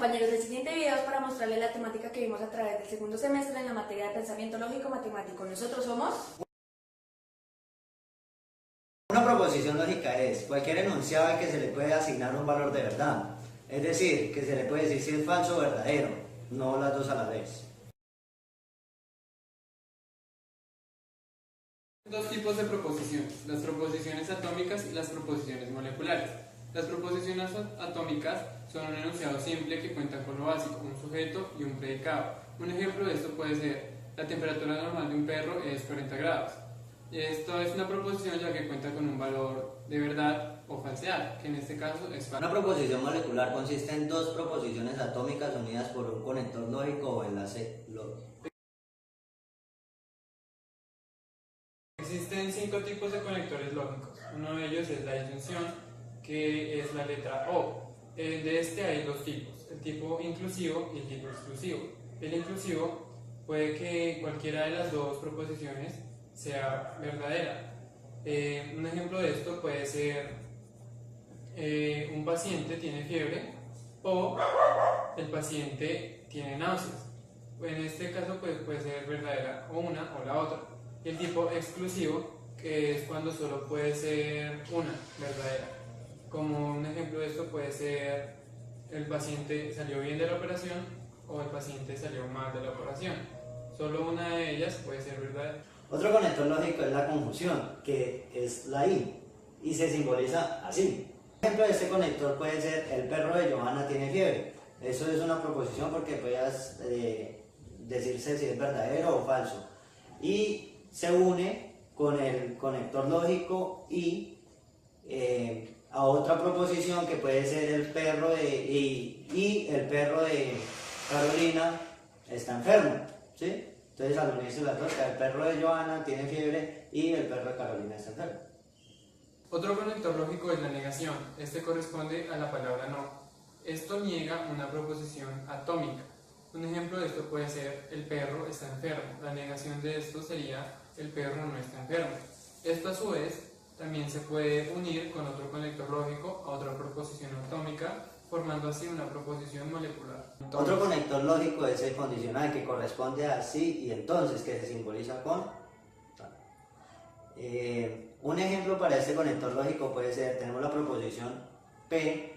compañeros, el siguiente video es para mostrarles la temática que vimos a través del segundo semestre en la materia de pensamiento lógico matemático. Nosotros somos... Una proposición lógica es cualquier enunciado al que se le puede asignar un valor de verdad. Es decir, que se le puede decir si es falso o verdadero, no las dos a la vez. Dos tipos de proposiciones, las proposiciones atómicas y las proposiciones moleculares. Las proposiciones atómicas son un enunciado simple que cuenta con lo básico, un sujeto y un predicado. Un ejemplo de esto puede ser: la temperatura normal de un perro es 40 grados. Esto es una proposición ya que cuenta con un valor de verdad o falsedad, que en este caso es falso. Una proposición molecular consiste en dos proposiciones atómicas unidas por un conector lógico o enlace lógico. Existen 5 tipos de conectores lógicos. Uno de ellos es la disyunción, que es la letra O. De este hay dos tipos, el tipo inclusivo y el tipo exclusivo. El inclusivo puede que cualquiera de las dos proposiciones sea verdadera. Un ejemplo de esto puede ser un paciente tiene fiebre o el paciente tiene náuseas. En este caso pues, puede ser verdadera o una o la otra. Y el tipo exclusivo, que es cuando solo puede ser una verdadera. Como un ejemplo de esto puede ser el paciente salió bien de la operación o el paciente salió mal de la operación. Solo una de ellas puede ser verdadera. Otro conector lógico es la conjunción, que es la y se simboliza así. Un ejemplo de este conector puede ser: el perro de Johanna tiene fiebre. Eso es una proposición porque puedas decirse si es verdadero o falso. Y se une con el conector lógico y a otra proposición que puede ser el perro y el perro de Carolina está enfermo, ¿sí? Entonces al unirse las dos, el perro de Johanna tiene fiebre y el perro de Carolina está enfermo. Otro conector lógico es la negación. Este corresponde a la palabra no. Esto niega una proposición atómica. Un ejemplo de esto puede ser: el perro está enfermo. La negación de esto sería: el perro no está enfermo. Esto a su vez también se puede unir con otro conector lógico a otra proposición atómica, formando así una proposición molecular. Otro conector lógico es el condicional, que corresponde a sí y entonces, que se simboliza con un ejemplo para este conector lógico puede ser: tenemos la proposición P,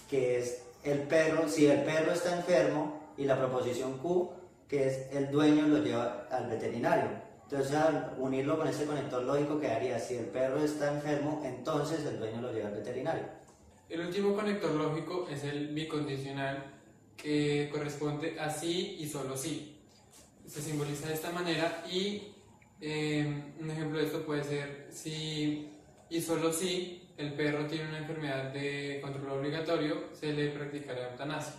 que es el perro, si el perro está enfermo, y la proposición Q, que es el dueño lo lleva al veterinario. Entonces al unirlo con este conector lógico quedaría: si el perro está enfermo, entonces el dueño lo lleva al veterinario. El último conector lógico es el bicondicional, que corresponde a sí y solo sí. Se simboliza de esta manera y un ejemplo de esto puede ser: si y solo si el perro tiene una enfermedad de control obligatorio, se le practicará eutanasia.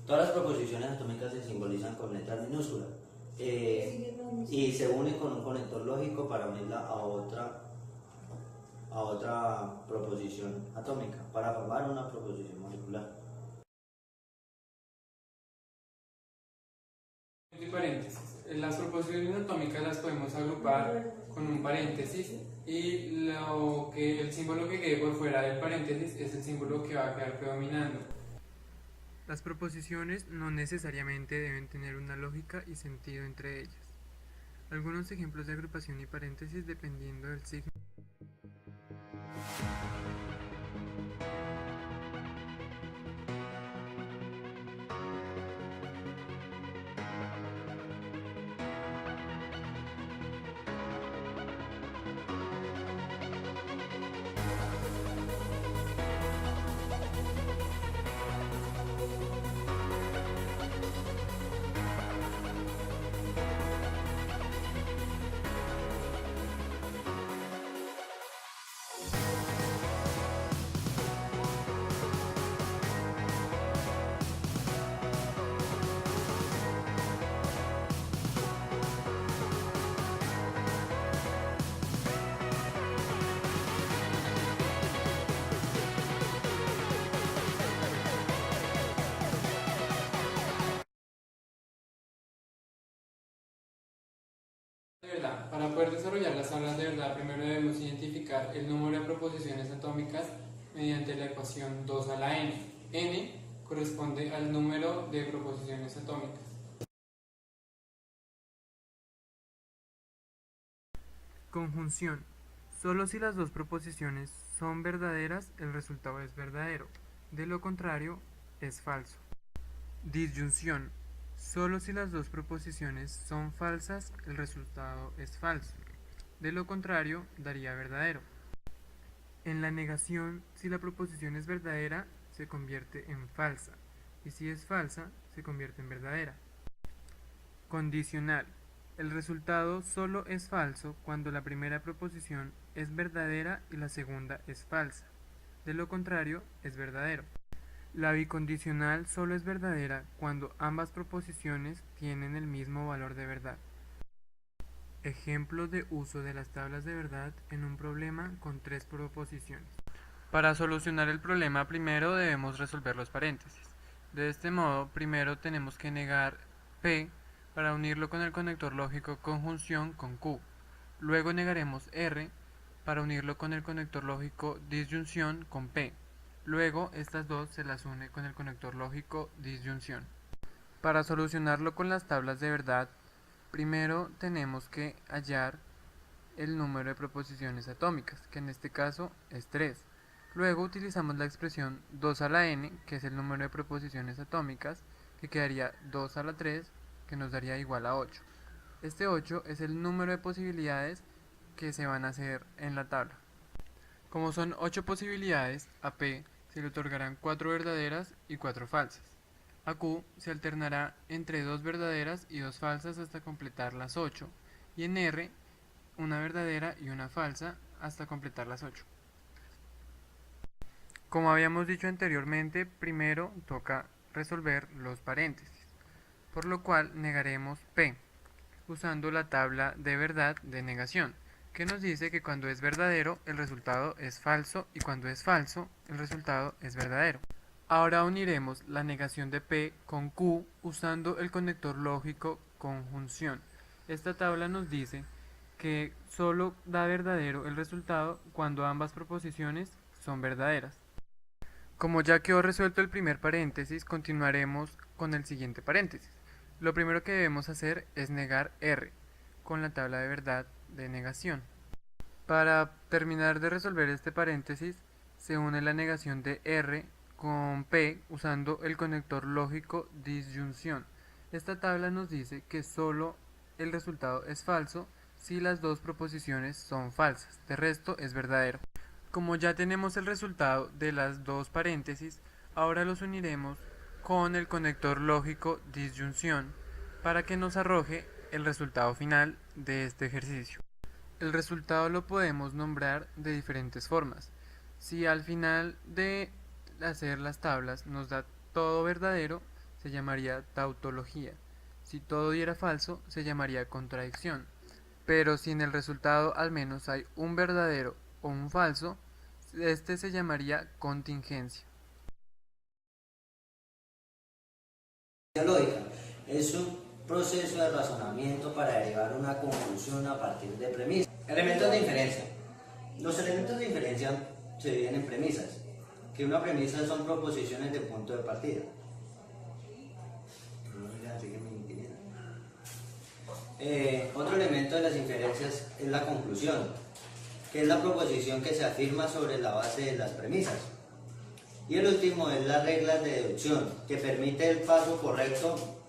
Todas las proposiciones atómicas se simbolizan con letras minúsculas y se une con un conector lógico para unirla a otra proposición atómica, para formar una proposición molecular. Y paréntesis. Las proposiciones atómicas las podemos agrupar con un paréntesis y el símbolo que quede por fuera del paréntesis es el símbolo que va a quedar predominando. Las proposiciones no necesariamente deben tener una lógica y sentido entre ellas. Algunos ejemplos de agrupación y paréntesis dependiendo del signo. Para poder desarrollar las tablas de verdad, primero debemos identificar el número de proposiciones atómicas mediante la ecuación 2 a la n. N corresponde al número de proposiciones atómicas. Conjunción. Solo si las dos proposiciones son verdaderas, el resultado es verdadero. De lo contrario, es falso. Disyunción. Solo si las dos proposiciones son falsas, el resultado es falso. De lo contrario, daría verdadero. En la negación, si la proposición es verdadera, se convierte en falsa, y si es falsa, se convierte en verdadera. Condicional. El resultado solo es falso cuando la primera proposición es verdadera y la segunda es falsa. De lo contrario, es verdadero. La bicondicional solo es verdadera cuando ambas proposiciones tienen el mismo valor de verdad. Ejemplo de uso de las tablas de verdad en un problema con tres proposiciones. Para solucionar el problema, primero debemos resolver los paréntesis. De este modo, primero tenemos que negar P para unirlo con el conector lógico conjunción con Q. Luego negaremos R para unirlo con el conector lógico disyunción con P. Luego estas dos se las une con el conector lógico disyunción. Para solucionarlo con las tablas de verdad, primero tenemos que hallar el número de proposiciones atómicas, que en este caso es 3. Luego utilizamos la expresión 2 a la n, que es el número de proposiciones atómicas, que quedaría 2 a la 3, que nos daría igual a 8. Este 8 es el número de posibilidades que se van a hacer en la tabla. Como son 8 posibilidades, a P se le otorgarán 4 verdaderas y 4 falsas. A Q se alternará entre 2 verdaderas y 2 falsas hasta completar las 8, y en R una verdadera y una falsa hasta completar las 8. Como habíamos dicho anteriormente, primero toca resolver los paréntesis, por lo cual negaremos P, usando la tabla de verdad de negación, que nos dice que cuando es verdadero el resultado es falso y cuando es falso el resultado es verdadero. Ahora uniremos la negación de P con Q usando el conector lógico conjunción. Esta tabla nos dice que solo da verdadero el resultado cuando ambas proposiciones son verdaderas. Como ya quedó resuelto el primer paréntesis, continuaremos con el siguiente paréntesis. Lo primero que debemos hacer es negar R con la tabla de verdad de negación. Para terminar de resolver este paréntesis, se une la negación de R con P usando el conector lógico disyunción. Esta tabla nos dice que solo el resultado es falso si las dos proposiciones son falsas, de resto es verdadero. Como ya tenemos el resultado de las dos paréntesis, ahora los uniremos con el conector lógico disyunción para que nos arroje el resultado final de este ejercicio. El resultado lo podemos nombrar de diferentes formas. Si al final de hacer las tablas nos da todo verdadero, se llamaría tautología. Si todo diera falso, se llamaría contradicción. Pero si en el resultado al menos hay un verdadero o un falso, este se llamaría contingencia. La lógica es un proceso de razonamiento para derivar una conclusión a partir de premisas. Elementos de inferencia. Los elementos de inferencia se dividen en premisas, que una premisa son proposiciones de punto de partida. Otro elemento de las inferencias es la conclusión, que es la proposición que se afirma sobre la base de las premisas. Y el último es la regla de deducción, que permite el paso correcto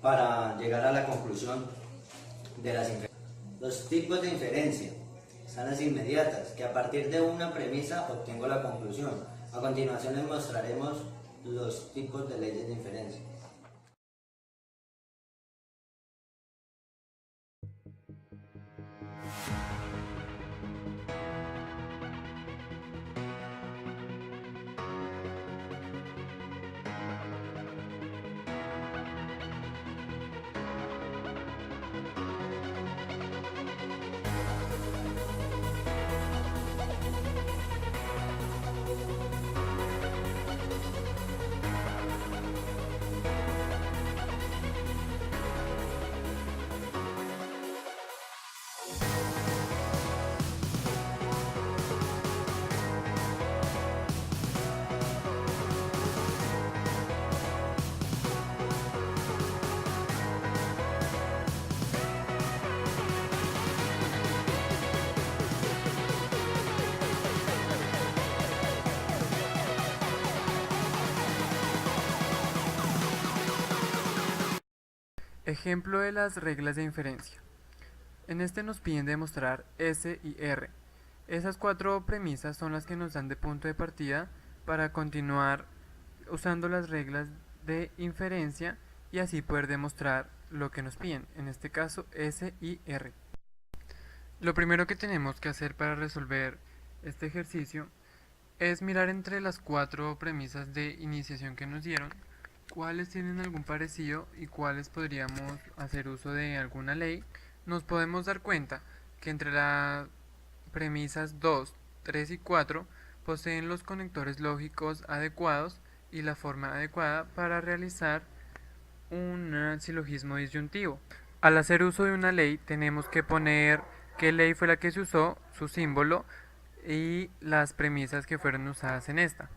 para llegar a la conclusión de las inferencias. Los tipos de inferencia están las inmediatas, que a partir de una premisa obtengo la conclusión. A continuación les mostraremos los tipos de leyes de inferencia. Ejemplo de las reglas de inferencia. En este nos piden demostrar S y R. Esas cuatro premisas son las que nos dan de punto de partida para continuar usando las reglas de inferencia y así poder demostrar lo que nos piden, en este caso S y R. Lo primero que tenemos que hacer para resolver este ejercicio es mirar entre las cuatro premisas de iniciación que nos dieron, cuáles tienen algún parecido y cuáles podríamos hacer uso de alguna ley. Nos podemos dar cuenta que entre las premisas 2, 3 y 4 poseen los conectores lógicos adecuados y la forma adecuada para realizar un silogismo disyuntivo. Al hacer uso de una ley tenemos que poner qué ley fue la que se usó, su símbolo y las premisas que fueron usadas en esta.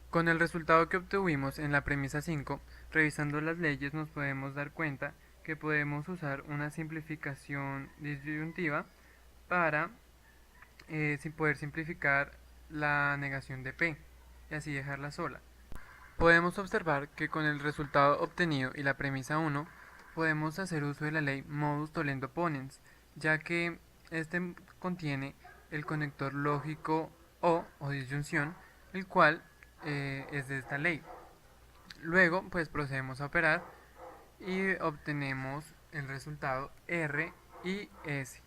Con el resultado que obtuvimos en la premisa 5, revisando las leyes nos podemos dar cuenta que podemos usar una simplificación disyuntiva para poder simplificar la negación de P y así dejarla sola. Podemos observar que con el resultado obtenido y la premisa 1 podemos hacer uso de la ley modus tollendo ponens, ya que este contiene el conector lógico o disyunción, el cual es de esta ley. Luego pues procedemos a operar y obtenemos el resultado R y S.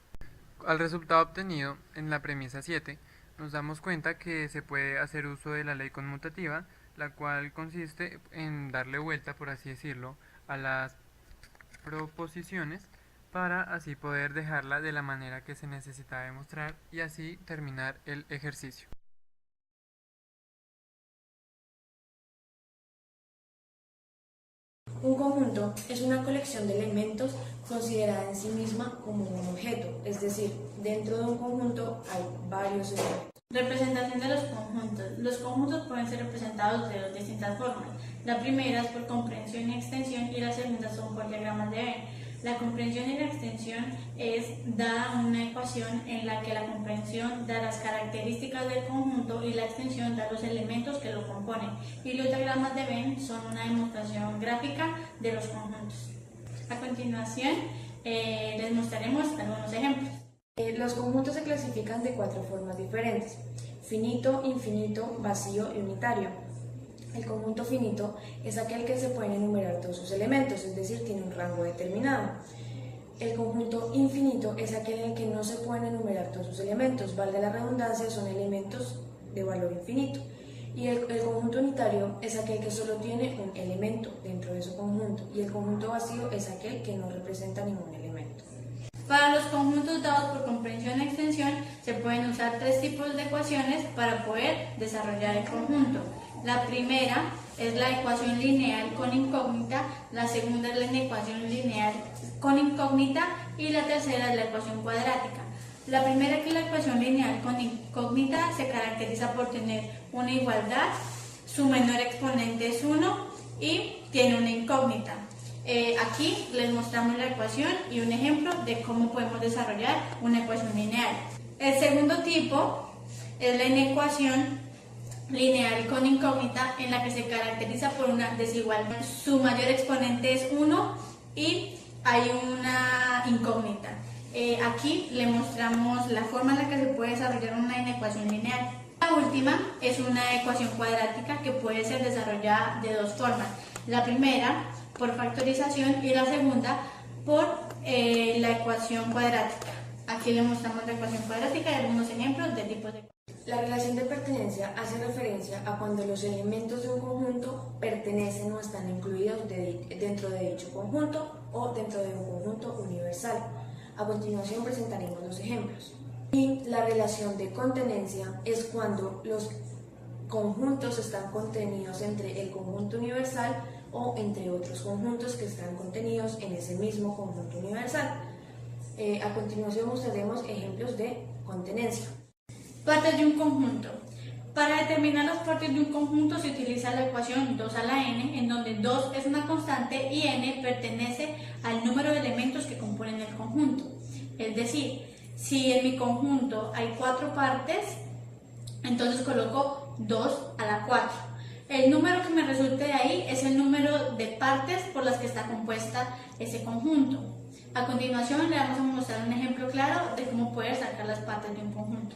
Al resultado obtenido en la premisa 7 nos damos cuenta que se puede hacer uso de la ley conmutativa, la cual consiste en darle vuelta, por así decirlo, a las proposiciones para así poder dejarla de la manera que se necesita demostrar y así terminar el ejercicio. Un conjunto es una colección de elementos considerada en sí misma como un objeto, es decir, dentro de un conjunto hay varios elementos. Representación de los conjuntos. Los conjuntos pueden ser representados de dos distintas formas. La primera es por comprensión y extensión y la segunda son por diagramas de Venn. La comprensión y la extensión es dada una ecuación en la que la comprensión da las características del conjunto y la extensión da los elementos que lo componen. Y los diagramas de Venn son una demostración gráfica de los conjuntos. A continuación les mostraremos algunos ejemplos. Los conjuntos se clasifican de cuatro formas diferentes: finito, infinito, vacío y unitario. El conjunto finito es aquel que se pueden enumerar todos sus elementos, es decir, tiene un rango determinado. El conjunto infinito es aquel en el que no se pueden enumerar todos sus elementos, valga la redundancia, son elementos de valor infinito. Y el conjunto unitario es aquel que solo tiene un elemento dentro de su conjunto, y el conjunto vacío es aquel que no representa ningún elemento. Para los conjuntos dados por comprensión y extensión se pueden usar tres tipos de ecuaciones para poder desarrollar el conjunto. La primera es la ecuación lineal con incógnita, la segunda es la ecuación lineal con incógnita y la tercera es la ecuación cuadrática. La primera, que es la ecuación lineal con incógnita, se caracteriza por tener una igualdad, su menor exponente es 1 y tiene una incógnita. Aquí les mostramos la ecuación y un ejemplo de cómo podemos desarrollar una ecuación lineal. El segundo tipo es la inecuación lineal con incógnita, en la que se caracteriza por una desigualdad. Su mayor exponente es 1 y hay una incógnita. Aquí le mostramos la forma en la que se puede desarrollar una inecuación lineal. La última es una ecuación cuadrática que puede ser desarrollada de dos formas. La primera por factorización y la segunda por la ecuación cuadrática. Aquí le mostramos la ecuación cuadrática y algunos ejemplos de tipos de. La relación de pertenencia hace referencia a cuando los elementos de un conjunto pertenecen o están incluidos dentro de dicho conjunto o dentro de un conjunto universal. A continuación presentaremos los ejemplos. Y la relación de contenencia es cuando los conjuntos están contenidos entre el conjunto universal o entre otros conjuntos que están contenidos en ese mismo conjunto universal. A continuación mostraremos ejemplos de contenencia. Partes de un conjunto. Para determinar las partes de un conjunto se utiliza la ecuación 2 a la n, en donde 2 es una constante y n pertenece al número de elementos que componen el conjunto. Es decir, si en mi conjunto hay 4 partes, entonces coloco 2 a la 4. El número que me resulte de ahí es el número de partes por las que está compuesta ese conjunto. A continuación le vamos a mostrar un ejemplo claro de cómo poder sacar las partes de un conjunto.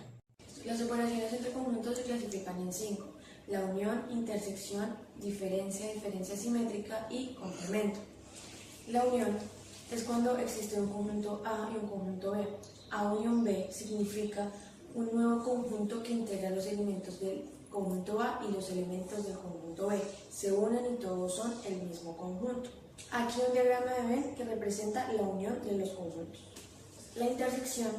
Las operaciones entre conjuntos se clasifican en 5: la unión, intersección, diferencia, diferencia simétrica y complemento. La unión es cuando existe un conjunto A y un conjunto B. A unión B significa un nuevo conjunto que integra los elementos del conjunto A y los elementos del conjunto B. Se unen y todos son el mismo conjunto. Aquí un diagrama de Venn que representa la unión de los conjuntos. La intersección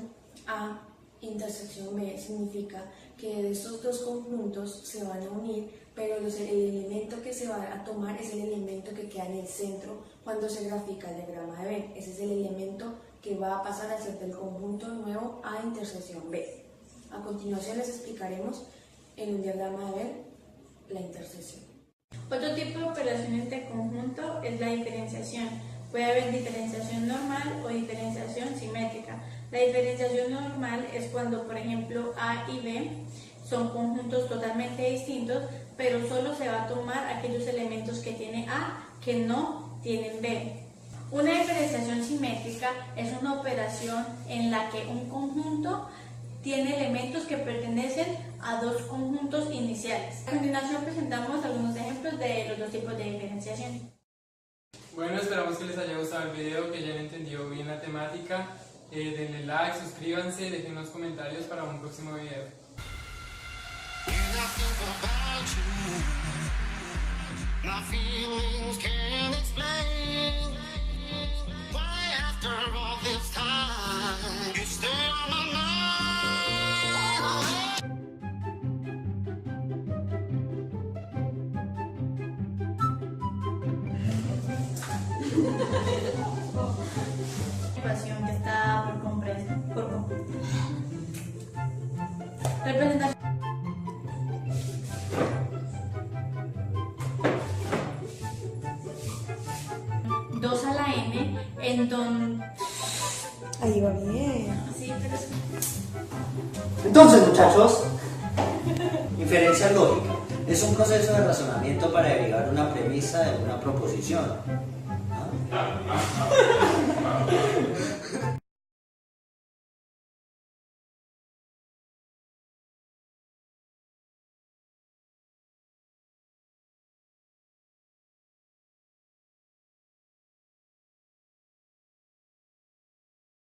A intersección B significa que de estos dos conjuntos se van a unir, pero el elemento que se va a tomar es el elemento que queda en el centro cuando se grafica el diagrama de Venn. Ese es el elemento que va a pasar a ser del conjunto nuevo A intersección B. A continuación les explicaremos en un diagrama de Venn la intersección. Otro tipo de operación entre conjunto es la diferenciación. Puede haber diferenciación normal o diferenciación simétrica. La diferenciación normal es cuando, por ejemplo, A y B son conjuntos totalmente distintos, pero solo se va a tomar aquellos elementos que tiene A que no tienen B. Una diferenciación simétrica es una operación en la que un conjunto tiene elementos que pertenecen a dos conjuntos iniciales. A continuación presentamos algunos ejemplos de los dos tipos de diferenciación. Bueno, esperamos que les haya gustado el video, que hayan entendido bien la temática. Denle like, suscríbanse, dejen unos comentarios para un próximo video. My feelings can't explain why after all this time you stay on my mind. Ecuación que está por comprensión. Representación. Dos a la n en donde... Ahí va bien. Sí, pero es... Entonces, muchachos, inferencia lógica es un proceso de razonamiento para derivar una premisa de una proposición. ¿Ah?